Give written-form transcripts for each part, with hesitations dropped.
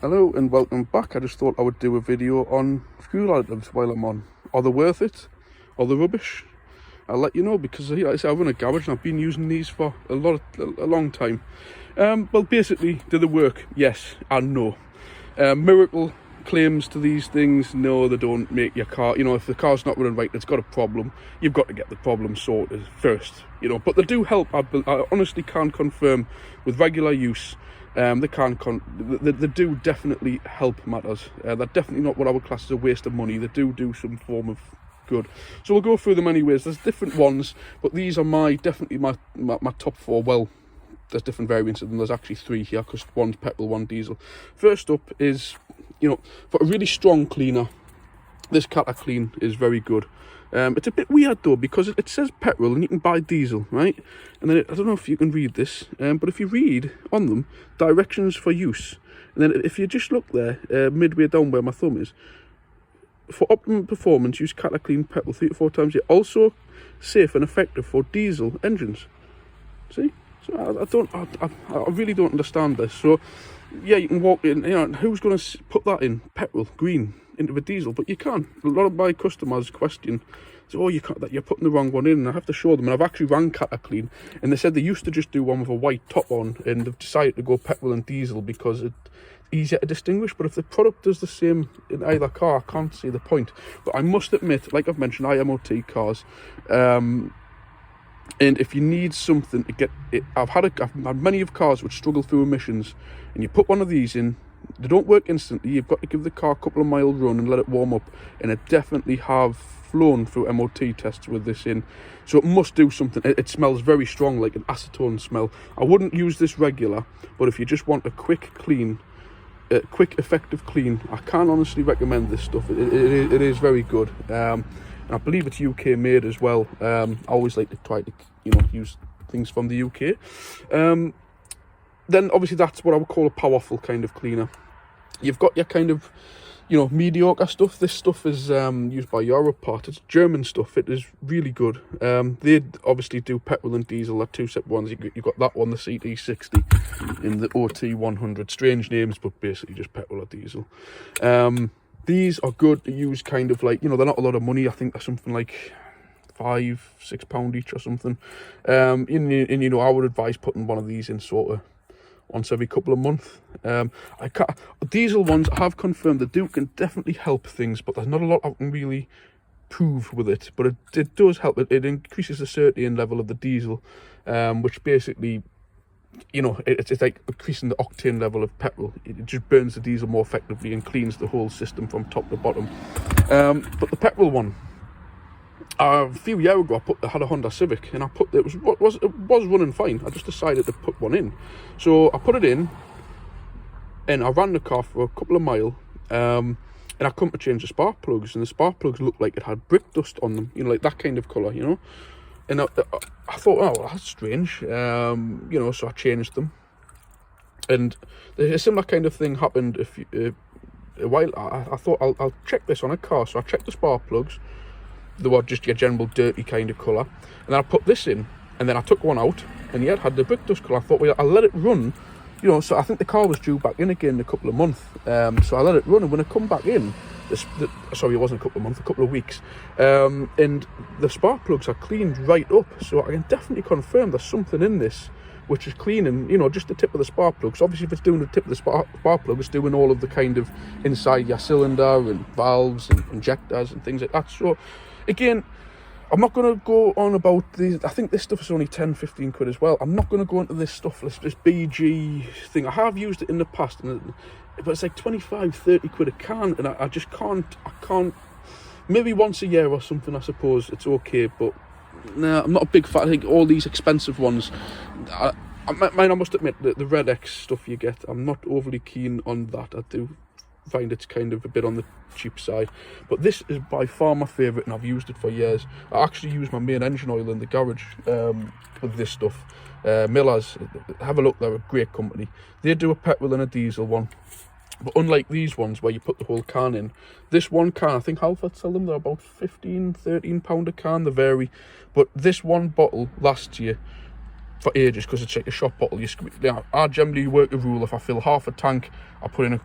Hello and welcome back. I just thought I would do a video on fuel additives while I'm on. Are they worth it? Are they rubbish? I'll let you know, because like I say, I run a garage and I've been using these for a long time. Well, basically, do they work? Yes and no. Miracle claims to these things, no, they don't make your car, if the car's not running right, it's got a problem, you've got to get the problem sorted first, but they do help. I honestly can confirm with regular use, they do definitely help matters. They're definitely not what I would class as a waste of money. They do some form of good. So we'll go through them anyways. There's different ones, but these are definitely my top four. Well, there's different variants of them. There's actually three here, because one's petrol, one diesel. First up is, for a really strong cleaner, this Cataclean is very good. It's a bit weird though, because it says petrol and you can buy diesel, right? And then I don't know if you can read this, but if you read on them directions for use, and then if you just look there, midway down where my thumb is, for optimum performance, use Cataclean petrol 3 to 4 times a year. Also safe and effective for diesel engines. See? So I really don't understand this. So yeah, you can walk in, who's going to put that in petrol green into the diesel? But you can. A lot of my customers question, oh, you can't, that you're putting the wrong one in, and I have to show them. And I've actually rang Cataclean, and they said they used to just do one with a white top on, and they've decided to go petrol and diesel because it's easier to distinguish. But if the product does the same in either car, I can't see the point. But I must admit, like I've mentioned, I MOT cars, and if you need something to get it, I've had many of cars which struggle through emissions, and you put one of these in, they don't work instantly. You've got to give the car a couple of mile run and let it warm up, and I definitely have flown through MOT tests with this in. So it must do something. It smells very strong, like an acetone smell. I wouldn't use this regular, but if you just want a quick clean, quick effective clean, I can honestly recommend this stuff. It is very good. And I believe it's UK made as well. I always like to try to use things from the UK. Then obviously that's what I would call a powerful kind of cleaner. You've got your kind of mediocre stuff. This stuff is used by Europart. It's German stuff. It is really good. They obviously do petrol and diesel. They're two separate ones. You've got that one, the CT60, in the OT100. Strange names, but basically just petrol or diesel. These are good to use, kind of like, they're not a lot of money. I think they're something like £5-6 each or something. And I would advise putting one of these in sort of once every couple of months. Diesel ones, I have confirmed they can definitely help things, but there's not a lot I can really prove with it. But it does help. It increases the certainty and level of the diesel, which basically, it's like increasing the octane level of petrol. It just burns the diesel more effectively and cleans the whole system from top to bottom. But the petrol one, a few years ago, I had a Honda Civic, and it was running fine. I just decided to put one in, so I put it in, and I ran the car for a couple of miles, and I come to change the spark plugs, and the spark plugs looked like it had brick dust on them, like that kind of colour, And I thought, oh, well, that's strange, so I changed them. And a similar kind of thing happened a while. I thought, I'll check this on a car, so I checked the spark plugs. They were just your general dirty kind of colour. And then I put this in, and then I took one out, and it had the brick dust colour. I thought, well, I'll let it run, so I think the car was due back in again in a couple of months. So I let it run, and when it come back in, sorry, it wasn't a couple of months, a couple of weeks, and the spark plugs are cleaned right up. So I can definitely confirm there's something in this which is cleaning, just the tip of the spark plug. So obviously if it's doing the tip of the spark plug, it's doing all of the kind of inside your cylinder and valves and injectors and things like that. So again, I'm not going to go on about these. I think this stuff is only 10-15 quid as well. I'm not going to go into this stuff, this BG thing. I have used it in the past, but it's like 25-30 quid a can, and I just can't. Maybe once a year or something, I suppose it's okay, but no, I'm not a big fan. I think all these expensive ones, I must admit, the Red X stuff you get, I'm not overly keen on that. I do find it's kind of a bit on the cheap side, but this is by far my favourite, and I've used it for years. I actually use my main engine oil in the garage with this stuff. Miller's, have a look, they're a great company. They do a petrol and a diesel one, but unlike these ones where you put the whole can in, this one can, I think Halford sell them, they're about £15-13 a can, they vary, but this one bottle lasts you for ages, because it's like a shot bottle. I generally work a rule, if I fill half a tank, I put in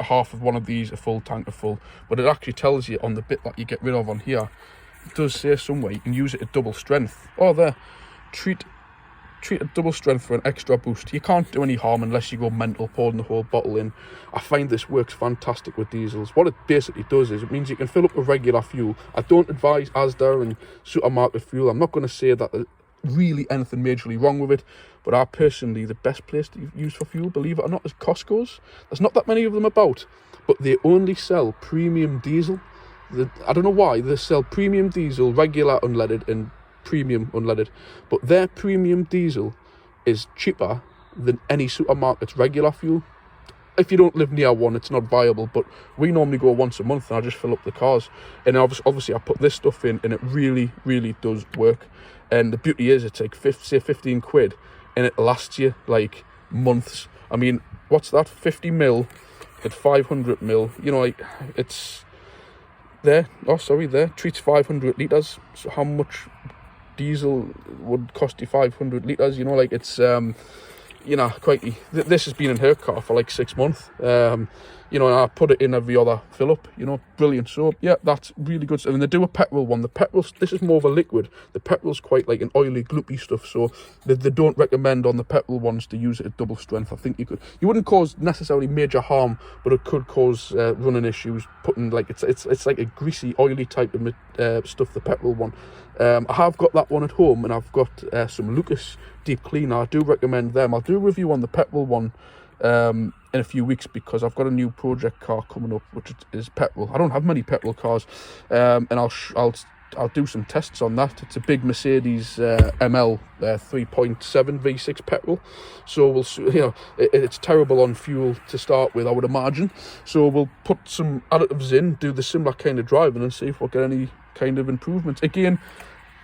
a half of one of these, a full tank of full, but it actually tells you on the bit that you get rid of on here, it does say somewhere you can use it at double strength. Oh, there, treat at double strength for an extra boost. You can't do any harm unless you go mental pouring the whole bottle in. I find this works fantastic with diesels. What it basically does is it means you can fill up with regular fuel. I don't advise Asda and supermarket fuel. I'm not going to say that there's really anything majorly wrong with it, but I personally, the best place to use for fuel, believe it or not, is Costco's. There's not that many of them about, but they only sell premium diesel. I don't know why. They sell premium diesel, regular unleaded and premium unleaded, but their premium diesel is cheaper than any supermarket's regular fuel. If you don't live near one, it's not viable, but we normally go once a month and I just fill up the cars, and obviously I put this stuff in and it really, really does work. And the beauty is it's like say 15 quid and it lasts you like months. I mean, what's that, 50 mil at 500 mil, you know, like it's there, there treats 500 litres. So how much diesel would cost you 500 litres, you know, like it's you know, crikey, this has been in her car for like 6 months, you know, and I put it in every other fill up, you know, brilliant. So yeah, that's really good. I mean, they do a petrol one. The petrol, this is more of a liquid. The petrol's quite like an oily, gloopy stuff, so they don't recommend on the petrol ones to use it at double strength. I think you wouldn't cause necessarily major harm, but it could cause running issues. Putting like it's like a greasy, oily type of stuff. The petrol one. I have got that one at home, and I've got some Lucas deep cleaner. I do recommend them. I'll do a review on the petrol one in a few weeks, because I've got a new project car coming up which is petrol. I don't have many petrol cars, and I'll do some tests on that. It's a big Mercedes ML 3.7 V6 petrol, so we'll, you know, it's terrible on fuel to start with, I would imagine, so we'll put some additives in, do the similar kind of driving and see if we'll get any kind of improvements. Again,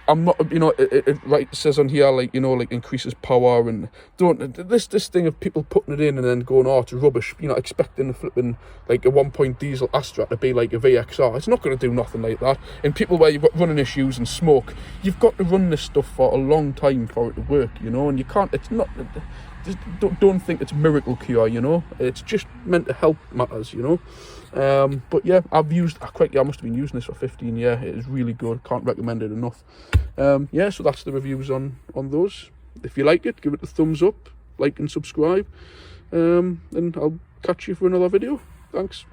I'm not, you know, it right says on here, like, you know, like increases power, and don't this thing of people putting it in and then going, oh, it's rubbish, you know, expecting a flipping like a 1 diesel Astra to be like a VXR. It's not going to do nothing like that. And people where you've got running issues and smoke, you've got to run this stuff for a long time for it to work, you know, and you can't, it's not, just don't think it's miracle cure, you know, it's just meant to help matters, you know. But yeah, I must have been using this for 15 years. It is really good, can't recommend it enough. Yeah, so that's the reviews on those. If you like it, give it a thumbs up, like and subscribe, and I'll catch you for another video. Thanks.